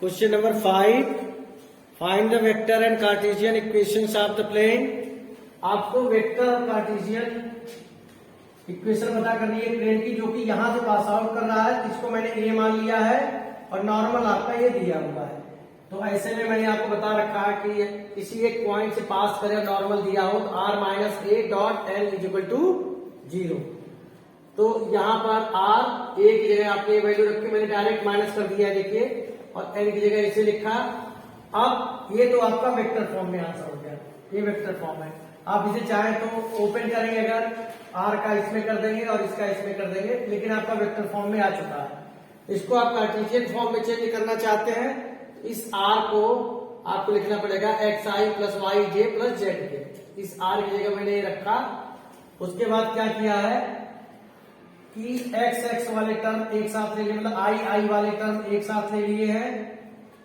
Question number 5. Find the vector and Cartesian equations of the plane. आपको vector और Cartesian equation पता करनी है प्लेन की, जो कि यहां से पास आउट कर रहा है, इसको मैंने ए मान लिया है और नॉर्मल आपका ये दिया हुआ है। तो ऐसे में मैंने आपको बता रखा है कि किसी एक पॉइंट से पास करे, नॉर्मल दिया हो तो r minus A dot L is equal to 0। तो यहाँ पर r ए की जगह आपने वैल्यू रखी, मैंने डायरेक्ट माइनस कर दिया है देखिए, और एल की जगह ऐसे लिखा। अब ये तो आपका वेक्टर फॉर्म में आंसर हो गया, ये वेक्टर फॉर्म है। आप इसे चाहे तो ओपन करेंगे, अगर r का इसमें कर देंगे और इसका इसमें कर देंगे, लेकिन आपका वेक्टर फॉर्म में आ चुका है। इसको आप कार्टेशियन फॉर्म में चेंज करना चाहते हैं, इस r को आपको लिखना पड़ेगा xi प्लस वाई जे प्लस जेड के। इस r की जगह मैंने ये रखा। उसके बाद क्या किया है कि x वाले टर्म एक साथ ले लिए, मतलब i वाले टर्म एक साथ ले लिए हैं,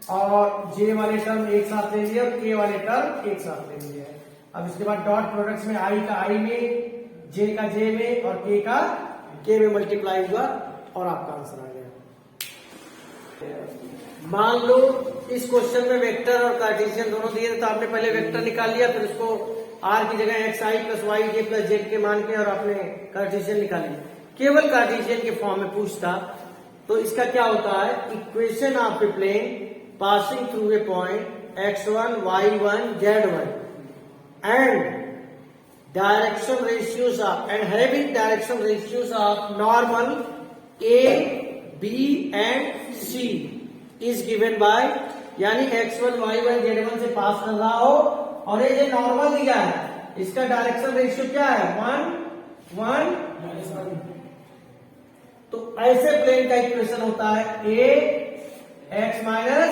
और j वाले टर्म एक साथ ले लिए, और k वाले टर्म एक साथ ले लिए हैं। अब इसके बाद डॉट प्रोडक्ट्स में i का i में, j का j में, और k का k में मल्टीप्लाई हुआ और आपका आंसर आ गया। मान लो इस क्वेश्चन में वेक्टर और कार्टेशियन दोनों दिए, तो आपने पहले वेक्टर निकाल लिया, फिर उसको r की जगह xi प्लस वाई जे प्लस जेड के मान के, और आपने कार्टेशियन निकाली। केवल कार्टेशियन के फॉर्म में पूछता तो इसका क्या होता है, equation of a plane passing through a point x1 y1 z1 and direction ratios of and having direction ratios of normal a b and c is given by, यानी x1 y1 z1 से पास कर रहा हो, और ये जो normal दिया है इसका डायरेक्शन रेशियो क्या है 1 1। तो ऐसे प्लेन का इक्वेशन होता है a x minus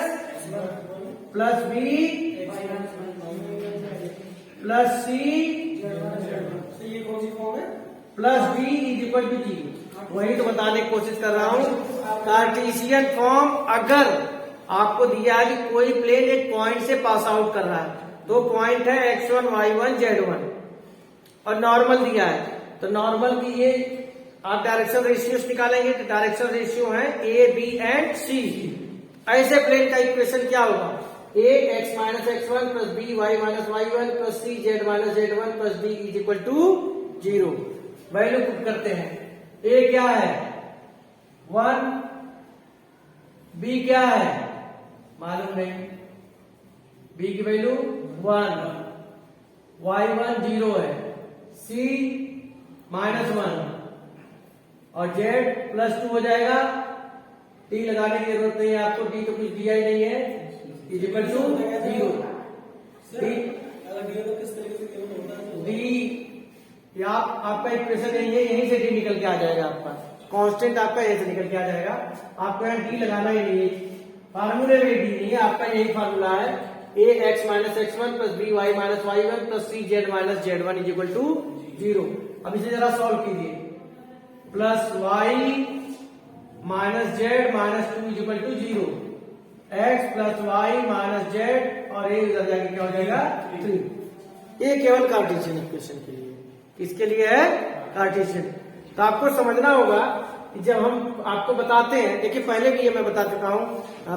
plus B plus C plus D is equal to 0। वही तो बताने की कोशिश कर रहा हूं। कार्टेशियन फॉर्म अगर आपको दिया है कि कोई प्लेन एक पॉइंट से पास आउट कर रहा है, तो पॉइंट है x1 y1 z1 और नॉर्मल दिया है, तो नॉर्मल की ये आप डायरेक्शन रेशियोस निकालेंगे, तो डायरेक्शन रेशियो है ए बी एंड सी। ऐसे प्लेन का इक्वेशन क्या होगा, a x minus x1 plus b y minus y1 plus c z minus z1 plus d is equal to 0। Value put करते हैं, a क्या है 1, b क्या है मालूम नहीं, b की वैल्यू 1, y1 0 है, c माइनस 1 और z प्लस 2 हो जाएगा। t लगाने की जरूरत नहीं है आपको, t तो कुछ दिया ही नहीं है, इज इक्वल टू 0। डी आपका इक्वेशन यही है, यहीं से डी निकल के आ जाएगा, आपका कांस्टेंट आपका यहीं से निकल के आ जाएगा। आपको यहाँ डी लगाना ही नहीं है, फार्मूले में डी नहीं है, आपका यही फार्मूला है a x minus x1 plus b y minus y1 plus c z minus z1 is equal to 0। अब इसे जरा सॉल्व कीजिए, plus y minus z minus 2 is equal to 0, x plus y minus z, और ये इधर जाके क्या हो जाएगा 3। ये केवल कार्टेशियन इक्वेशन के लिए, किसके लिए है, कार्टेशियन। तो आपको समझना होगा कि जब हम आपको बताते हैं, देखिए पहले भी ये मैं बता चुका हूं,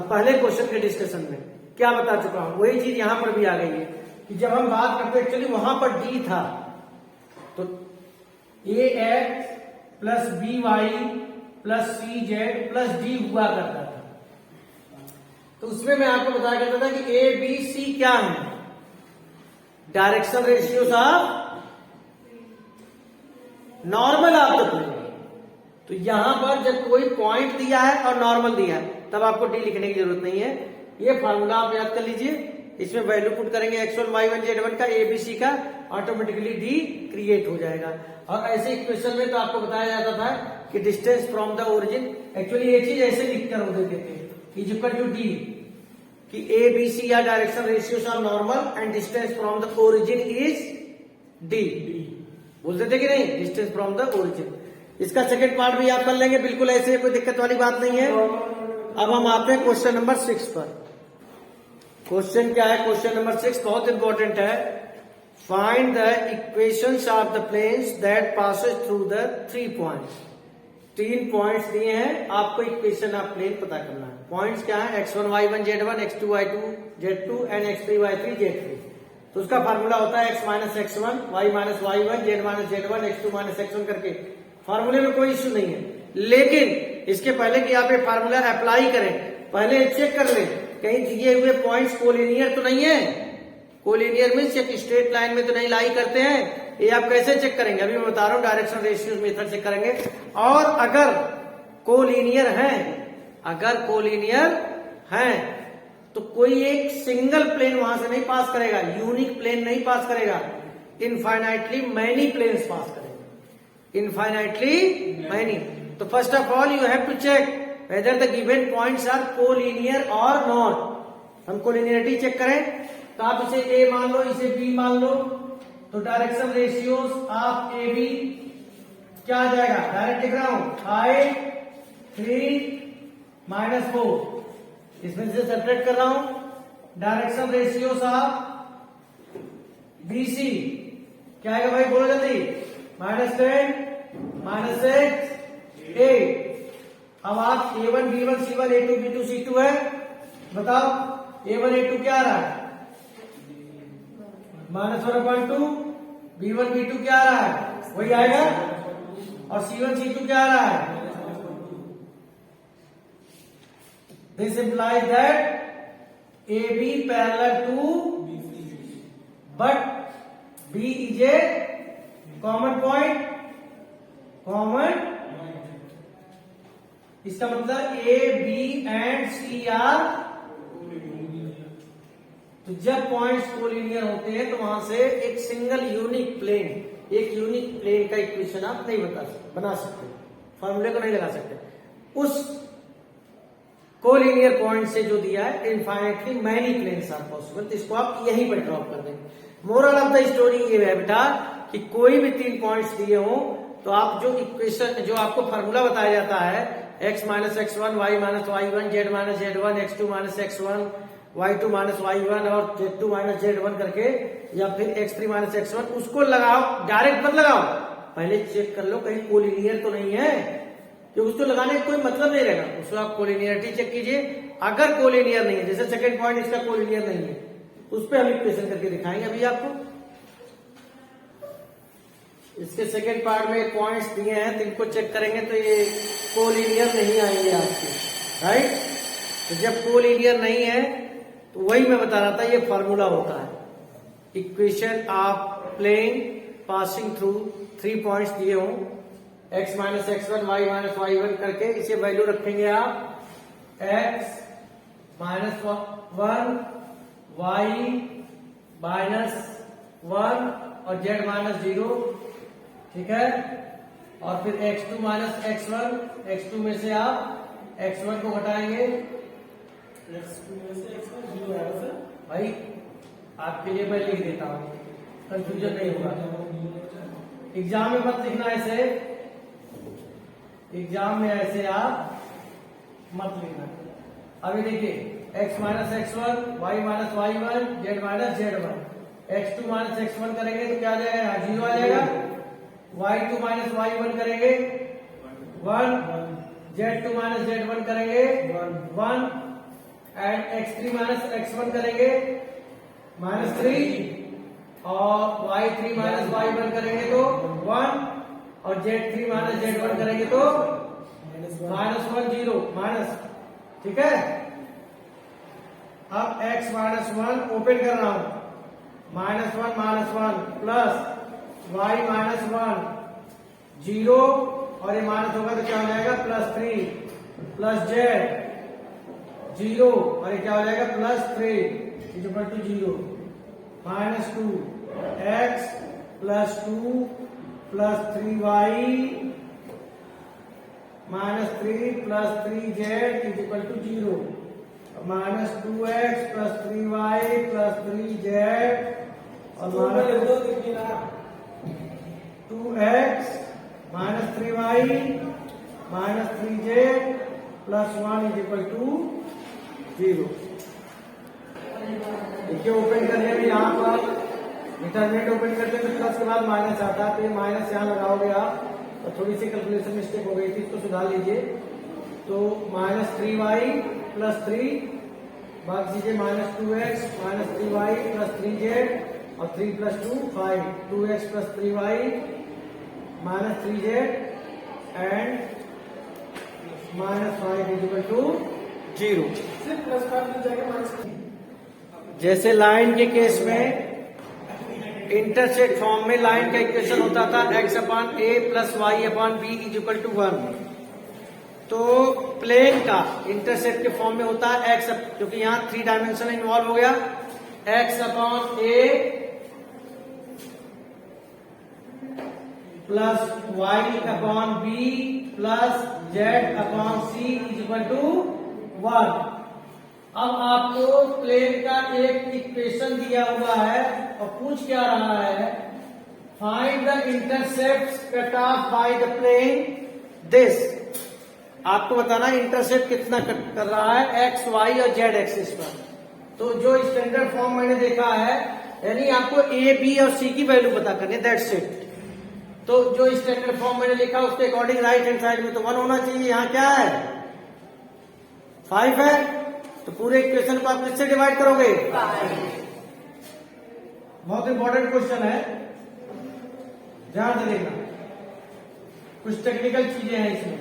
पहले क्वेश्चन के डिस्कशन में क्या बता चुका हूं, वही चीज यहां पर भी आ गई है कि जब हम बात करते हैं, एक्चुअली वहां पर डी था, तो a x plus b y plus c z plus d हुआ करता था। तो उसमें मैं आपको बताया करता था कि ए बी सी क्या है, direction ratios of normal of the plane. तो यहां पर जब कोई पॉइंट दिया है और नॉर्मल दिया है, तब आपको डी लिखने की जरूरत नहीं है। ये फार्मूला आप याद कर लीजिए, इसमें वैल्यू पुट करेंगे x1 y1 z1 का, a b c का, ऑटोमेटिकली डी क्रिएट हो जाएगा। और ऐसे इक्वेशन में तो आपको बताया जाता था कि distance from the origin, actually ये चीज ऐसे लिखकर हो देते थे, इज इक्वल टू डी, कि ए बी सी या direction ratios are normal and distance from the origin is D. बोलते थे कि नहीं, डिस्टेंस फ्रॉम द ओरिजिन। इसका सेकंड पार्ट भी आप कर लेंगे, बिल्कुल ऐसे कोई दिक्कत वाली बात नहीं है। अब हम आते हैं क्वेश्चन नंबर 6 पर। क्वेश्चन क्या है, क्वेश्चन नंबर 6 बहुत इंपॉर्टेंट है। Find the equations of the planes that passes through the 3 points. 3 points दिए हैं, आपको इक्वेशन ऑफ प्लेन पता करना है। पॉइंट्स क्या है, x1 y1 z1, x2 y2 z2 and x3 y3 z3। तो उसका फार्मूला होता है x minus x1 y minus y1 z minus z1 x2 minus x1 करके। फार्मूले में कोई इश्यू नहीं है, लेकिन इसके पहले कि आप ये फार्मूला अप्लाई करें, पहले चेक कर लें कहीं दिए हुए पॉइंट्स कोलिनियर तो नहीं है। कोलिनियर मींस एक स्ट्रेट लाइन में तो नहीं लाई करते हैं। ये आप कैसे चेक करेंगे, अभी मैं बता रहा हूं, डायरेक्शन रेशियो मेथड से करेंगे। और अगर कोलिनियर है, अगर कोलिनियर है तो कोई एक सिंगल प्लेन वहां से नहीं पास करेगा, यूनिक प्लेन नहीं पास करेगा, इनफाइनाइटली मैनी प्लेन्स पास करेगा, इनफाइनाइटली मैनी। तो first of all you have to check whether the given points are collinear or not। हम कोलिनियरिटी चेक करें तो आप इसे A मान लो, इसे B मान लो, तो direction ratios of A B क्या आ जाएगा, डायरेक्ट लिख रहा हूं 5 3 माइनस 4, इसमें से सेपरेट कर रहा हूं। Direction ratios of B C क्या आएगा भाई, बोलो जल्दी, -10 -6 8। अब आप A1 B1 C1 A2 B2 C2 है, बताओ A1 A2 क्या आ रहा है, -1/2, B1 B2 क्या आ रहा है, वही आएगा, और C1 C2 क्या आ रहा है। This implies that AB parallel to but B is a common point, common. इसका मतलब A B and C are, तो जब पॉइंट्स कोलिनियर होते हैं तो वहां से एक सिंगल यूनिक प्लेन, एक यूनिक प्लेन का इक्वेशन आप नहीं बना सकते, फॉर्मूले को नहीं लगा सकते। उस कोलिनियर पॉइंट से जो दिया है, infinitely many planes are possible, तो इसको आप यहीं पर ड्रॉप कर देंगे। मोरल ऑफ द स्टोरी ये है बेटा कि कोई भी 3 पॉइंट्स दिए हो तो आप जो इक्वेशन, जो आपको फार्मूला बताया जाता है x minus x1 y minus y1 z minus z1 x2 minus x1 y2 minus y1 और z2 माइनस z1 करके, या फिर x3 माइनस x1, उसको लगाओ, डायरेक्ट मत लगाओ, पहले चेक कर लो कहीं कोलिनियर तो नहीं है, कि उसको लगाने का कोई मतलब नहीं रहेगा। उसको आप कोलिनियरिटी चेक कीजिए, अगर कोलिनियर नहीं है, जैसे सेकंड पॉइंट इसका कोलिनियर नहीं है, उस पर हम इक्वेशन करके दिखाएंगे अभी आपको। इसके सेकेंड पार्ट में पॉइंट्स दिए हैं तो इनको चेक करेंगे तो ये कोलिनियर नहीं आएंगे आपके, राइट। तो जब कोलिनियर नहीं है तो वही मैं बता रहा था, ये फॉर्मूला होता है, equation of plane passing through 3 points दिए हों, x minus x1 y minus y1 करके, इसे वैल्यू रखेंगे आप x माइनस 1 y माइनस 1 और z माइनस 0, ठीक है। और फिर x2 माइनस x1, x2 में से आप x1 को घटाएंगे, x2 में से x1 0 आएगा सर, भाई आपके लिए मैं लिख देता हूं, कंफ्यूजन नहीं होगा। एग्जाम में मत लिखना ऐसे, एग्जाम में ऐसे आप मत लिखना। अभी देखिए x minus x1 y minus y1 z minus z1, x2 minus x1 करेंगे तो क्या आ जाएगा, 0 आ जाएगा। y2 माइनस y1 करेंगे 1, z2 माइनस z1 करेंगे 1 एंड x3 माइनस x1 करेंगे -3, और y3 माइनस y1 करेंगे तो 1, और z3 माइनस z1 करेंगे तो -1 0 माइनस, ठीक है। अब x माइनस 1 ओपन कर रहा हूं, -1 प्लस y माइनस 1 0, और ये माइनस होगा तो क्या हो जाएगा, +3 प्लस z 0, और ये क्या हो जाएगा, +3 equal to 0, -2 x plus 2 plus 3y -3 plus 3z is equal to 0, -2x plus 3y plus 3z और 2x minus 3y minus 3z plus 1 is equal to 0। देखिए ओपन करने में यहाँ पर डिटरमिनेंट ओपन करते हैं तो प्लस के बाद माइनस आता है, तो ये माइनस यहाँ लगाओगे आप, और थोड़ी सी कैलकुलेशन मिस्टेक हो गई थी, इसको सुधार लीजिए। तो -3y प्लस 3 भाग दीजिए -2x minus 3y plus 3z और 3 plus 2 5 2x plus 3y minus 3z and -5 equal to 0। सिर्फ प्लस का मिल जाएगा माइनस। जैसे लाइन के केस में इंटरसेक्ट फॉर्म में लाइन का इक्वेशन होता था x upon a plus y upon b is equal to 1, तो प्लेन का इंटरसेक्ट के फॉर्म में होता है x, क्योंकि यहाँ 3 डायमेंशन इन्वॉल्व हो गया, x upon a plus y upon b plus z upon c is equal to 1। अब आपको प्लेन का एक इक्वेशन दिया हुआ है और पूछ क्या रहा है, find the intercept cut off by the plane this. आपको बताना इंटरसेप्ट कितना कट कर रहा है एक्स वाई और जेड एक्सिस पर। तो जो स्टैंडर्ड फॉर्म मैंने देखा है, यानी आपको ए बी और सी की वैल्यू पता करनी है, दैट्स इट। तो जो स्टैंडर्ड फॉर्म मैंने लिखा उसके अकॉर्डिंग राइट हैंड साइड में तो 1 होना चाहिए, यहाँ क्या है 5 है, तो पूरे इक्वेशन को आप किससे डिवाइड करोगे? बहुत इंपॉर्टेंट क्वेश्चन है, ध्यान से देखना, कुछ टेक्निकल चीजें हैं इसमें।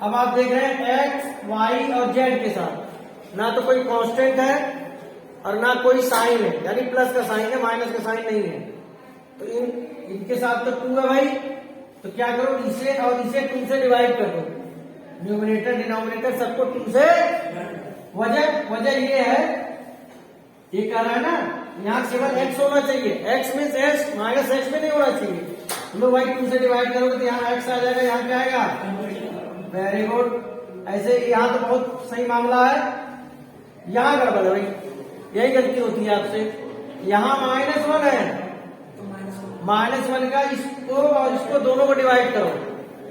अब आप देख रहे हैं एक्स वाई और जेड के साथ ना तो कोई कांस्टेंट है और ना कोई साइन है, यानी प्लस का साइन है, माइनस का साइन नहीं है। तो इनके साथ तो 2 है भाई, तो क्या करो, इसे और इसे 2 से डिवाइड कर दो, न्यूमरेटर डिनोमिनेटर सबको 2 से। वजह ये है, ये कह रहा है ना यहाँ केवल x होना चाहिए, x means x, minus x में नहीं होना चाहिए। तुम लोग भाई 2 से डिवाइड करोगे तो यहाँ x आ जाएगा, यहाँ क्या आएगा, वेरी गुड। ऐसे यहाँ तो बहुत सही मामला है, यहाँ गड़बड़ है भाई, यही गलती होती है आपसे। यहाँ -1 है, -1 का इसको और इसको दोनों को डिवाइड करो,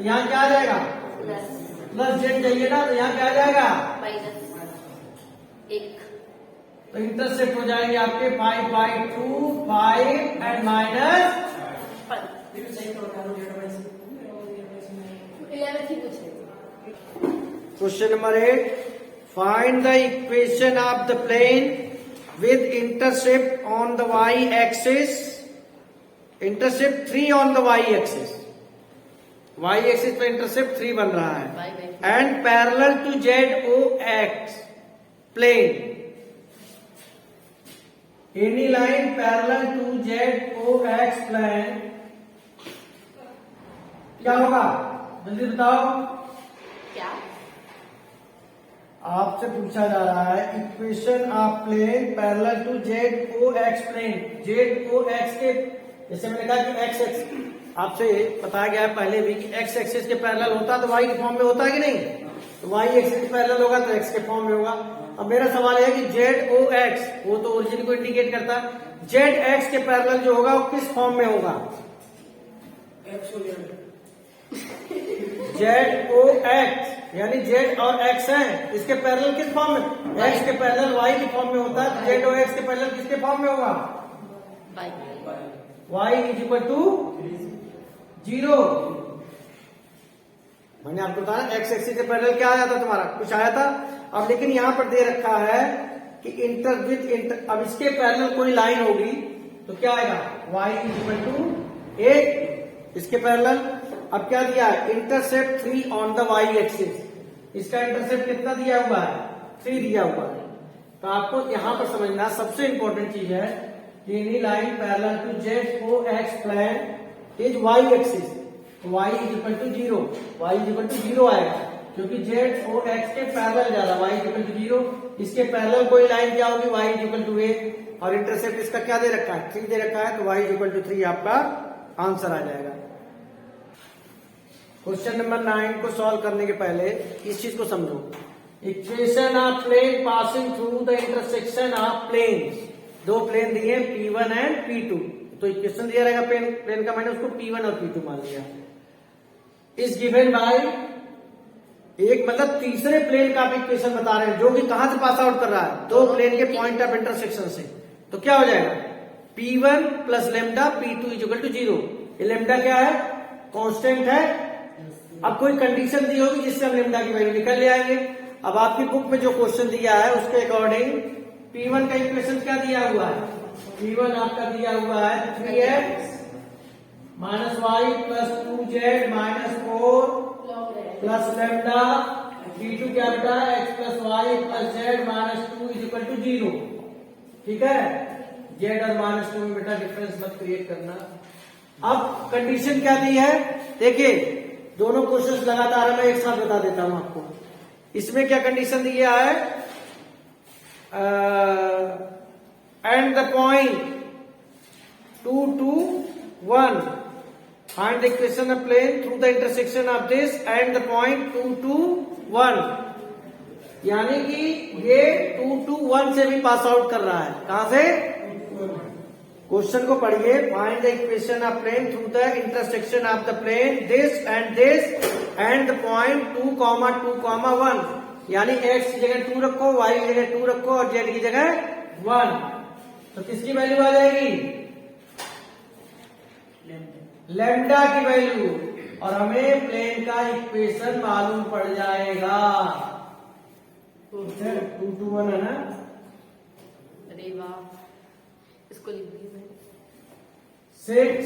यहाँ क्या आ जाएगा, प्लस जेड चाहिए ना, तो यहाँ क्या आ जाएगा -1। तो इंटरसेप्ट हो जाएंगे आपके 5/2 5 एंड माइनस। 11 ही पूछे। Question number 8, find the equation of the plane with intercept on the y axis, intercept 3 on the y axis, y axis पे इंटरसेप्ट 3 बन रहा है, and parallel to z o x plane, any line parallel to z o x plane, क्या होगा जल्दी बताओ। क्या आपसे पूछा जा रहा है equation of plane parallel to z o x plane, z o x के, जैसे मैंने कहा कि एक्स एक्स, आपसे बताया गया है पहले भी कि एक्स एक्सिस के पैरेलल होता तो वाई के फॉर्म में होता है कि नहीं, तो वाई एक्सिस के पैरेलल होगा तो एक्स के फॉर्म में होगा। अब मेरा सवाल है कि जेड ओ एक्स, वो तो ओरिजिन को इंडिकेट करता है, जेड एक्स के पैरेलल जो होगा वो किस फॉर्म में होगा, जेड ओ एक्स, यानी जेड और एक्स है, इसके पैरेलल किस फॉर्म में, एक्स के पैरेलल वाई के फॉर्म में होता है, जेड ओ एक्स के पैरेलल किसके फॉर्म में होगा, वाई इज इक्वल टू 0। मैंने आपको बताया एक्स एक्सिस के पैरेलल क्या आ जाता तुम्हारा, कुछ आया था। अब लेकिन यहां पर दे रखा है कि इंटर विद इंटर, अब इसके पैरेलल कोई लाइन होगी तो क्या आएगा, y इज इक्वल टू 8, इसके पैरेलल। अब क्या दिया है, intercept 3 on the y axis, इसका इंटरसेप्ट कितना दिया हुआ है, 3 दिया हुआ है। तो आपको यहां पर समझना सबसे इंपॉर्टेंट चीज है कि any line parallel to z o x plane is y axis, y is equal to 0, y is equal to 0 आएगा, क्योंकि जेड ओ एक्स के पैरेलल जा रहा, y इज इक्वल टू 0, इसके पैरेलल कोई लाइन क्या होगी, y इज इक्वल टू 8, और इंटरसेप्ट इसका क्या दे रखा है, 3 दे रखा है, तो y इज इक्वल टू 3 आपका आंसर आ जाएगा। क्वेश्चन नंबर 9 को सॉल्व करने के पहले इस चीज को समझो, equation of plane passing through the intersection of planes, दो प्लेन दिए P1 एंड P2, तो इक्वेशन दिया रहेगा प्लेन का, मैंने उसको P1 और P2 मान लिया, इज गिवन बाय, एक मतलब तीसरे प्लेन का आप इक्वेशन बता रहे हैं जो कि कहां से पास आउट कर रहा है, दो प्लेन के पॉइंट ऑफ इंटरसेक्शन से, तो क्या हो जाएगा, P1 plus lambda P2 is equal to 0। ये लेमडा क्या है, कांस्टेंट है। अब कोई कंडीशन दी होगी जिससे हम लेमडा की वैल्यू निकल ले आएंगे। अब आपकी बुक में जो क्वेश्चन दिया है उसके अकॉर्डिंग P1 का इक्वेशन क्या दिया हुआ है? P1 आपका दिया हुआ है 3x minus y plus 2z minus 4 plus lambda P2 क्या बेटा? x plus y plus z minus 2 is equal to 0। ठीक है, z और माइनस 2 में बेटा डिफरेंस मत क्रिएट करना। अब कंडीशन क्या दी है देखिए, दोनों क्वेश्चंस लगातार मैं एक साथ बता देता हूं आपको। इसमें क्या कंडीशन दिया है? And the point 2 to 1 find the equation of plane through the intersection of this and the point 2 to 1, यानी कि ये 2 to 1 से भी पास आउट कर रहा है। कहां से? क्वेश्चन को पढ़िए। Find the equation of plane through the intersection of the plane this and the point 2, 2, 1, यानी x की जगह 2 रखो, y की जगह 2 रखो और z की जगह 1। तो किसकी वैल्यू आ जाएगी? लैम्डा की वैल्यू, और हमें प्लेन का इक्वेशन मालूम पड़ जाएगा। 2 to 1 है ना? अरे वाह, इसको लिख दी मैंने। 6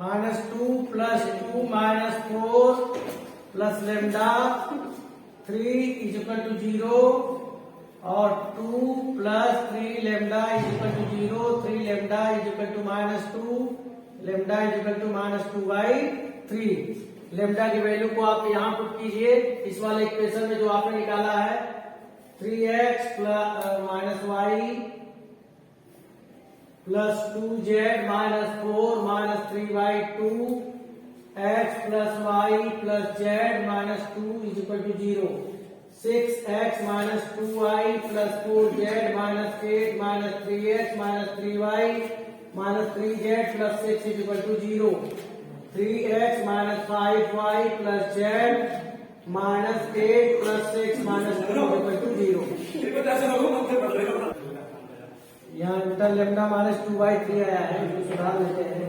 minus 2 plus 2 minus 4 plus lambda 3 is equal to 0 और 2 plus 3 lambda is equal to 0, 3 lambda is equal to minus 2, lambda is equal to minus 2/3। Lambda की वैल्यू को आप यहां पुट कीजिए इस वाले इक्वेशन में जो आपने निकाला है। 3x minus y plus 2z minus 4 minus 3/2 x plus y plus z minus 2 is equal to 0। 6x minus 2y plus 4z minus 8 minus 3x minus 3y minus 3z plus 6 is equal to 0। 3x minus 5y plus z minus 8 plus 6 minus 2 is equal to 0। यहाँ बेटा lambda minus 2/3 आया है, सुधार लेते हैं।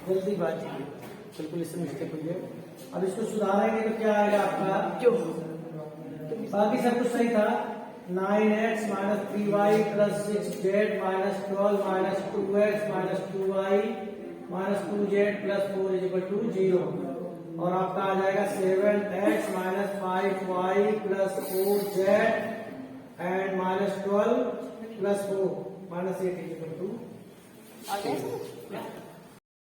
जल्दी बात बिल्कुल इससे मिस्टेक हुई है। अब इसको सुधारेंगे तो क्या आएगा आपका? जो बाकी सब कुछ सही था। 9x minus 3y plus 6z minus 12 minus 2x minus 2y minus 2z plus 4 is equal to 0। और आपका आ जाएगा 7x minus 5y plus 4z and minus 12 plus 4 minus 8 is equal to और कैसे?